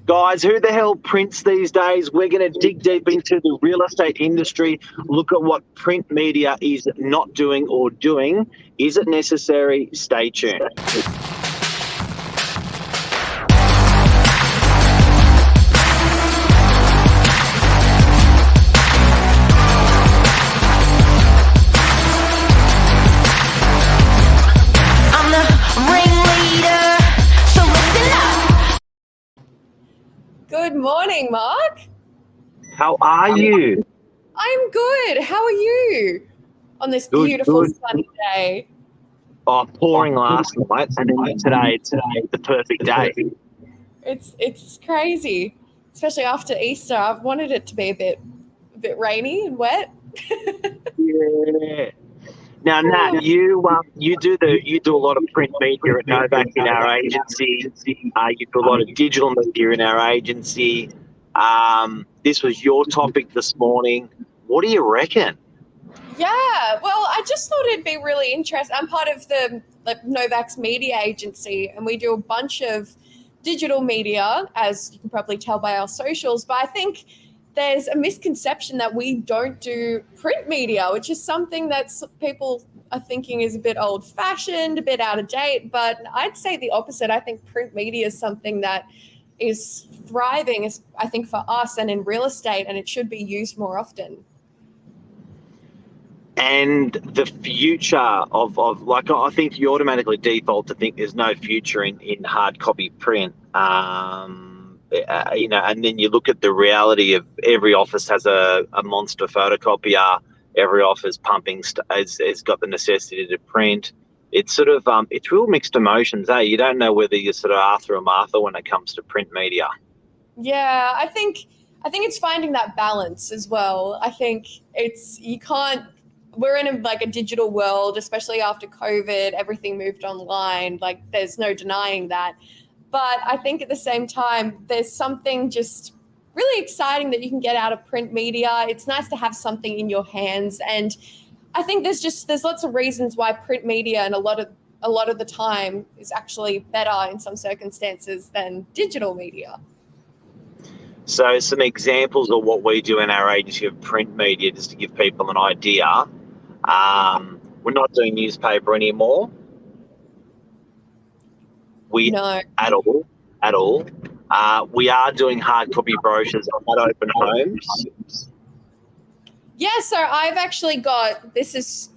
Guys, who the hell prints these days? We're going to dig deep into the real estate industry, look at what print media is not doing or doing. Is it necessary? Stay tuned. Good morning, Mark. How are you? I'm good. How are you on this beautiful sunny day? Oh, pouring last night, and then today the perfect day. It's crazy, especially after Easter. I've wanted it to be a bit rainy and wet. Yeah. Now, Nat, you do a lot of print media at Novak in our agency. You do a lot of digital media in our agency. This was your topic this morning. What do you reckon? Yeah, well, I just thought it'd be really interesting. I'm part of the Novak's media agency, and we do a bunch of digital media, as you can probably tell by our socials. But I think there's a misconception that we don't do print media, which is something that people are thinking is a bit old-fashioned, a bit out of date. But I'd say the opposite. I think print media is something that is thriving, I think, for us and in real estate, and it should be used more often. And the future of like, I think you automatically default to think there's no future in hard copy print. And then you look at the reality of every office has a monster photocopier. Every office has got the necessity to print. It's sort of it's real mixed emotions. You don't know whether you're sort of Arthur or Martha when it comes to print media. Yeah, I think it's finding that balance as well. I think we're in a digital world, especially after COVID, everything moved online. Like, there's no denying that. But I think at the same time, there's something just really exciting that you can get out of print media. It's nice to have something in your hands. And I think there's lots of reasons why print media and a lot of the time is actually better in some circumstances than digital media. So some examples of what we do in our agency of print media, just to give people an idea. We're not doing newspaper anymore. No. At all. We are doing hard copy brochures at open homes. Yeah, so I've actually this is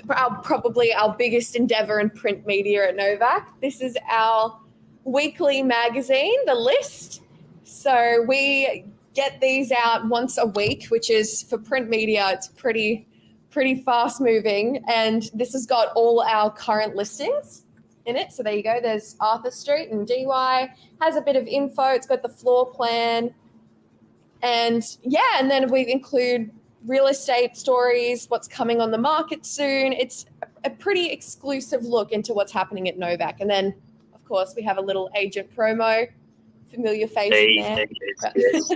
probably our biggest endeavor in print media at Novak. This is our weekly magazine, The List. So we get these out once a week, which is, for print media, it's pretty fast moving. And this has got all our current listings in it. So there you go. There's Arthur Street and DY, has a bit of info. It's got the floor plan. And then we include real estate stories, what's coming on the market soon. It's a pretty exclusive look into what's happening at Novak. And then, of course, we have a little agent promo, familiar face in there. Yes.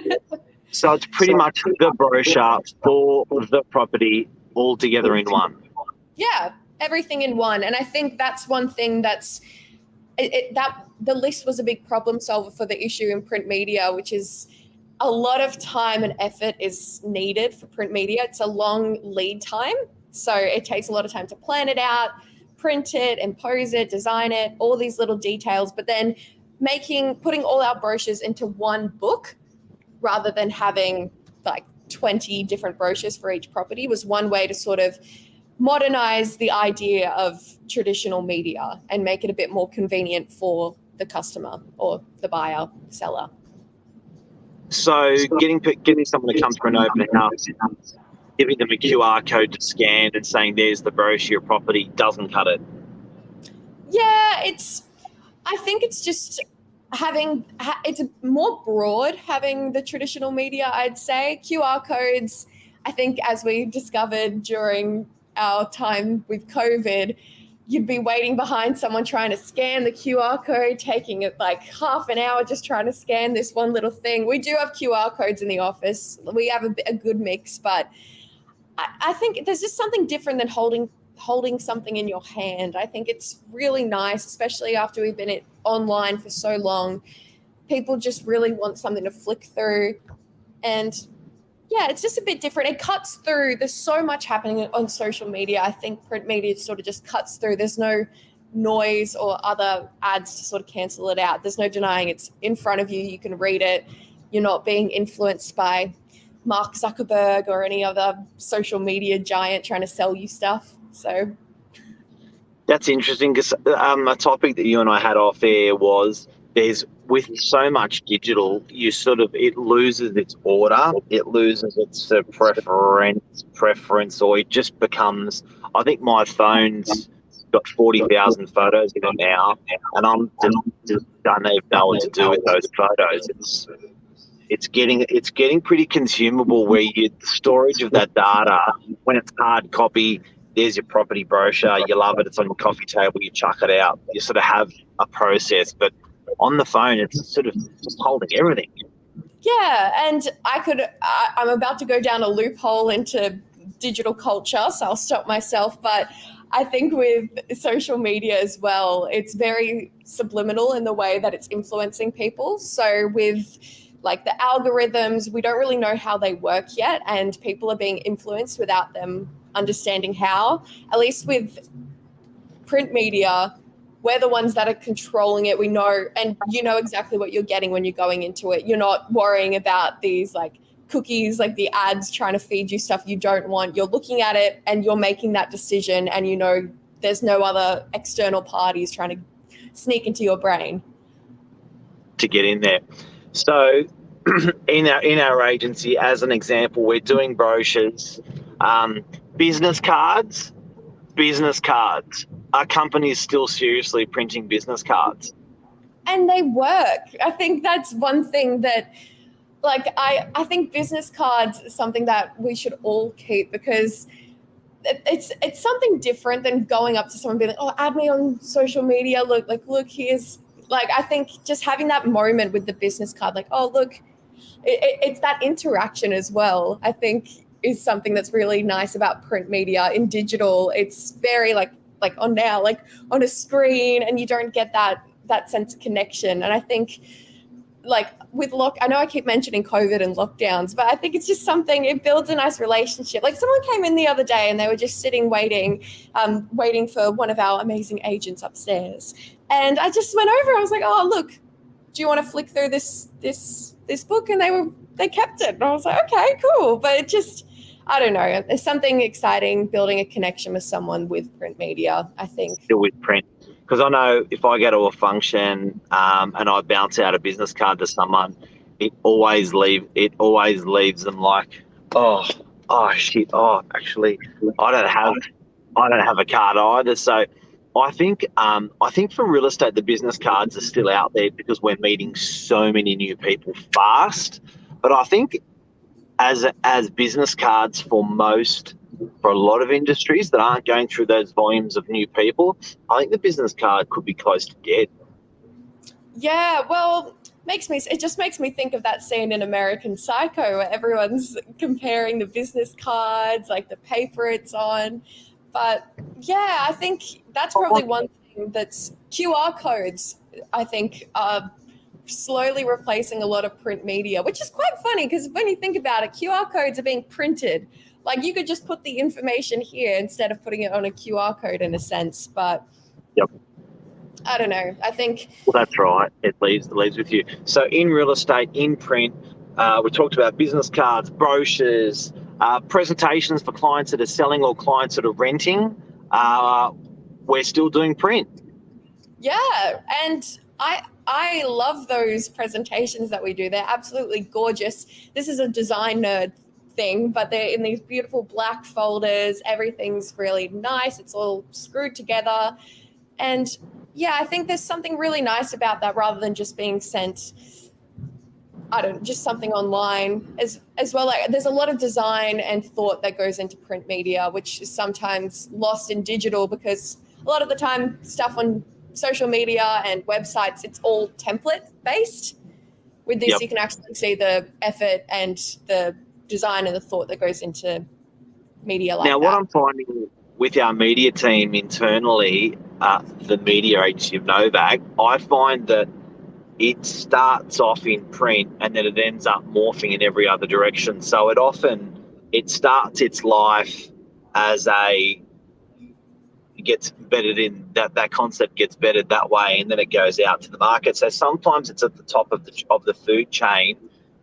So it's pretty much the brochure for the property all together in one. Yeah, everything in one. And I think that's one thing that the list was a big problem solver for the issue in print media, which is a lot of time and effort is needed for print media. It's a long lead time. So it takes a lot of time to plan it out, print it, impose it, design it, all these little details. But then putting all our brochures into one book rather than having like 20 different brochures for each property was one way to sort of modernize the idea of traditional media and make it a bit more convenient for the customer or the buyer, seller. So getting someone to come through an open house, giving them a QR code to scan and saying there's the brochure property doesn't cut it. Yeah, I think it's just it's more broad having the traditional media, I'd say. QR codes, I think, as we discovered during our time with COVID, you'd be waiting behind someone trying to scan the QR code, taking it like half an hour just trying to scan this one little thing. We do have QR codes in the office. We have a good mix, but I think there's just something different than holding something in your hand. I think it's really nice, especially after we've been online for so long, people just really want something to flick through. And yeah, it's just a bit different. It cuts through. There's so much happening on social media. I think print media sort of just cuts through. There's no noise or other ads to sort of cancel it out. There's no denying it's in front of you. You can read it. You're not being influenced by Mark Zuckerberg or any other social media giant trying to sell you stuff. So that's interesting, because a topic that you and I had off air was there's, with so much digital, it loses its order, it loses its preference, or it just becomes, I think my phone's got 40,000 photos in it now, and I'm just don't even know what to do with those photos. It's getting pretty consumable, where the storage of that data, when it's hard copy, there's your property brochure, you love it, it's on your coffee table, you chuck it out. You sort of have a process, but on the phone, it's sort of just holding everything. Yeah, and I'm about to go down a loophole into digital culture, so I'll stop myself, but I think with social media as well, it's very subliminal in the way that it's influencing people. So with like the algorithms, we don't really know how they work yet, and people are being influenced without them understanding how. At least with print media, we're the ones that are controlling it. We know, and you know exactly what you're getting when you're going into it. You're not worrying about these like cookies, like the ads trying to feed you stuff you don't want. You're looking at it and you're making that decision, and you know there's no other external parties trying to sneak into your brain to get in there. So in our agency, as an example, we're doing brochures, business cards. Are companies still seriously printing business cards? And they work. I think that's one thing that, like, I think business cards is something that we should all keep, because it's something different than going up to someone and being like, oh, add me on social media. Look, here's, like, I think just having that moment with the business card, like, oh, look, it's that interaction as well, I think is something that's really nice about print media. In digital, it's very like on now, like on a screen, and you don't get that sense of connection. And I think, like, with I know I keep mentioning COVID and lockdowns, but I think it's just something, it builds a nice relationship. Like, someone came in the other day and they were just sitting waiting for one of our amazing agents upstairs. And I just went over, I was like, oh, look, do you want to flick through this book? And they kept it. And I was like, okay, cool. But it just, I don't know, there's something exciting building a connection with someone with print media, I think. Still with print. Because I know if I go to a function and I bounce out a business card to someone, it always leaves them like, oh shit, actually I don't have a card either. So I think for real estate, the business cards are still out there because we're meeting so many new people fast. But I think as business cards for a lot of industries that aren't going through those volumes of new people, I think the business card could be close to dead. Yeah, well, it just makes me think of that scene in American Psycho where everyone's comparing the business cards, like the paper it's on. But yeah, I think that's probably one thing that's QR codes, I think, are slowly replacing a lot of print media, which is quite funny because when you think about it, QR codes are being printed. Like, you could just put the information here instead of putting it on a QR code in a sense. But yep. I don't know. I think. Well, that's right. It leaves with you. So in real estate, in print, we talked about business cards, brochures, presentations for clients that are selling or clients that are renting. We're still doing print. Yeah, and I love those presentations that we do. They're absolutely gorgeous. This is a design nerd thing, but they're in these beautiful black folders. Everything's really nice. It's all screwed together. And yeah, I think there's something really nice about that rather than just being sent, just something online as well. Like, there's a lot of design and thought that goes into print media, which is sometimes lost in digital because a lot of the time stuff on social media and websites, it's all template based. With this, You can actually see the effort and the design and the thought that goes into media like that. Now, what I'm finding with our media team internally, the media agency of Novak, I find that it starts off in print and then it ends up morphing in every other direction. So it starts its life as it gets bedded in, that concept gets bedded that way, and then it goes out to the market. So sometimes it's at the top of the food chain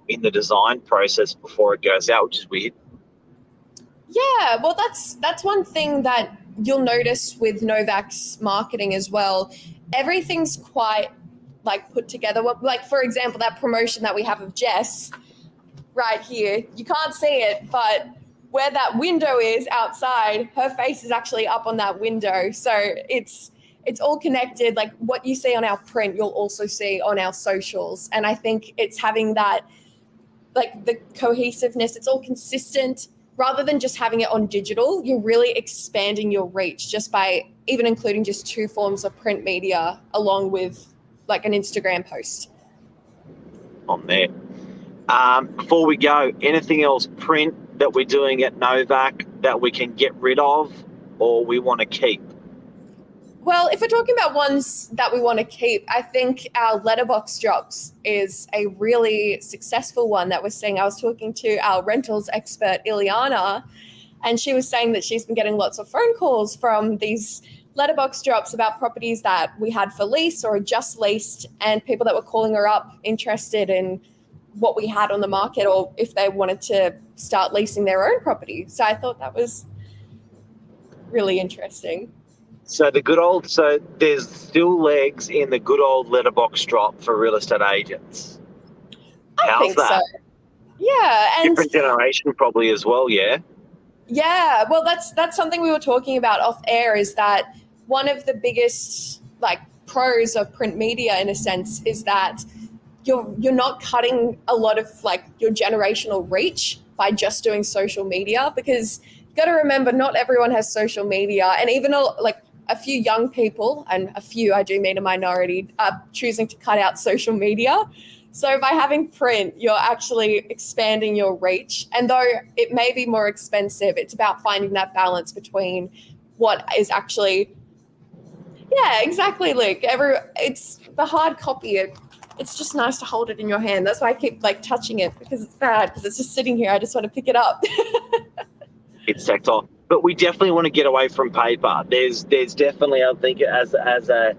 in the design process before it goes out, which is weird. Yeah, well, that's one thing that you'll notice with Novak's marketing as well. Everything's quite like put together. Like, for example, that promotion that we have of Jess right here, you can't see it, but where that window is outside, her face is actually up on that window. So it's all connected. Like what you see on our print, you'll also see on our socials. And I think it's having that, like the cohesiveness, it's all consistent. Rather than just having it on digital, you're really expanding your reach just by even including just 2 forms of print media along with like an Instagram post. On there. Before we go, anything else print that we're doing at Novak that we can get rid of or we want to keep? Well, if we're talking about ones that we want to keep, I think our letterbox drops is a really successful one that we're seeing. I was talking to our rentals expert, Ileana, and she was saying that she's been getting lots of phone calls from these letterbox drops about properties that we had for lease or just leased, and people that were calling her up interested in what we had on the market or if they wanted to start leasing their own property. So I thought that was really interesting. So there's still legs in the good old letterbox drop for real estate agents. I think that? so. Yeah, and different generation probably as well. Yeah. Yeah, well, that's something we were talking about off air. Is that one of the biggest like pros of print media in a sense is that you're not cutting a lot of like your generational reach by just doing social media, because you got to remember not everyone has social media, and even like a few young people, and I do mean a minority, are choosing to cut out social media. So by having print, you're actually expanding your reach. And though it may be more expensive, it's about finding that balance between what is actually, yeah, exactly, Luke. It's the hard copy. It's just nice to hold it in your hand. That's why I keep like touching it, because it's bad, because it's just sitting here. I just want to pick it up. It's tactile. But we definitely want to get away from paper. There's definitely, I think, as an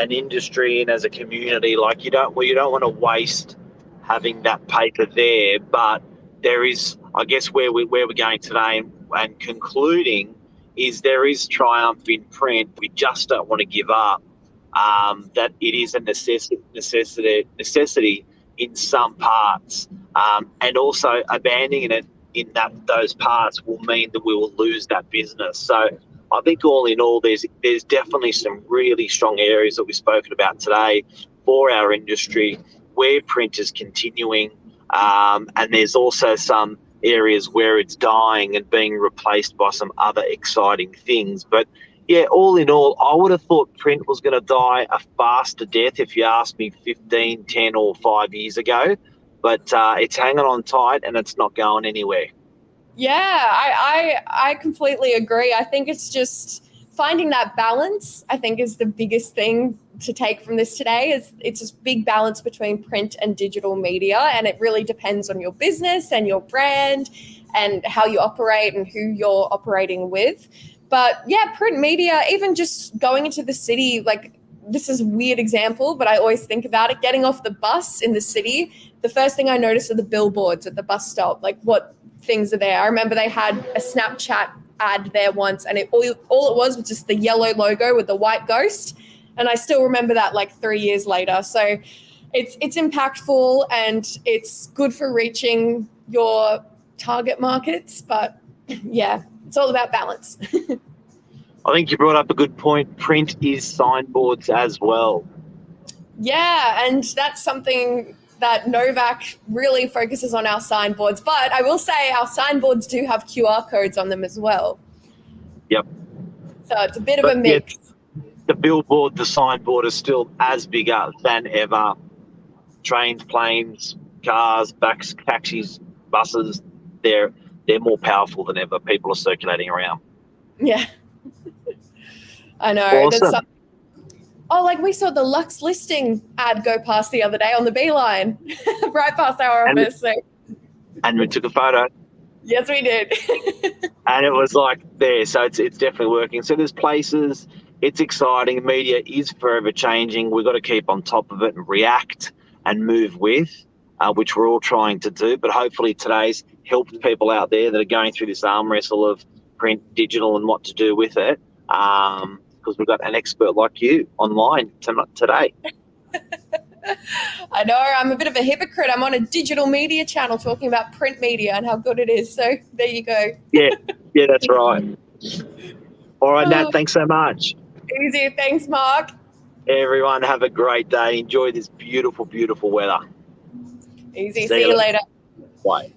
industry and as a community, like you don't want to waste having that paper there. But there is, I guess, where we're going today and concluding is there is triumph in print. We just don't want to give up. That it is a necessity in some parts, and also abandoning it in those parts will mean that we will lose that business. So I think all in all, there's definitely some really strong areas that we've spoken about today for our industry where print is continuing, and there's also some areas where it's dying and being replaced by some other exciting things. But yeah, all in all, I would have thought print was going to die a faster death if you asked me 15, 10 or 5 years ago. But it's hanging on tight and it's not going anywhere. Yeah, I completely agree. I think it's just finding that balance, I think, is the biggest thing to take from this today. It's this big balance between print and digital media, and it really depends on your business and your brand and how you operate and who you're operating with. But yeah, print media, even just going into the city, like this is a weird example, but I always think about it. Getting off the bus in the city, the first thing I noticed are the billboards at the bus stop, like what things are there. I remember they had a Snapchat ad there once, and all it was just the yellow logo with the white ghost. And I still remember that like 3 years later. So it's impactful and it's good for reaching your target markets. But yeah, it's all about balance. I think you brought up a good point. Print is signboards as well. Yeah, and that's something that Novak really focuses on, our signboards. But I will say our signboards do have QR codes on them as well. Yep. So it's a bit of a mix. Yeah, the billboard, the signboard is still as bigger than ever. Trains, planes, cars, backs, taxis, buses, they're more powerful than ever. People are circulating around. Yeah. I know. Awesome. Oh, like we saw the Lux listing ad go past the other day on the Beeline, right past our office. And we took a photo. Yes, we did. And it was like there. So it's definitely working. So there's places. It's exciting. Media is forever changing. We've got to keep on top of it and react and move with, which we're all trying to do. But hopefully today's helped people out there that are going through this arm wrestle of print, digital, and what to do with it. Because we've got an expert like you online today. I know, I'm a bit of a hypocrite. I'm on a digital media channel talking about print media and how good it is. So there you go. Yeah, that's right. All right, Nat, thanks so much. Easy. Thanks, Mark. Everyone, have a great day. Enjoy this beautiful, beautiful weather. Easy. See you later. Bye.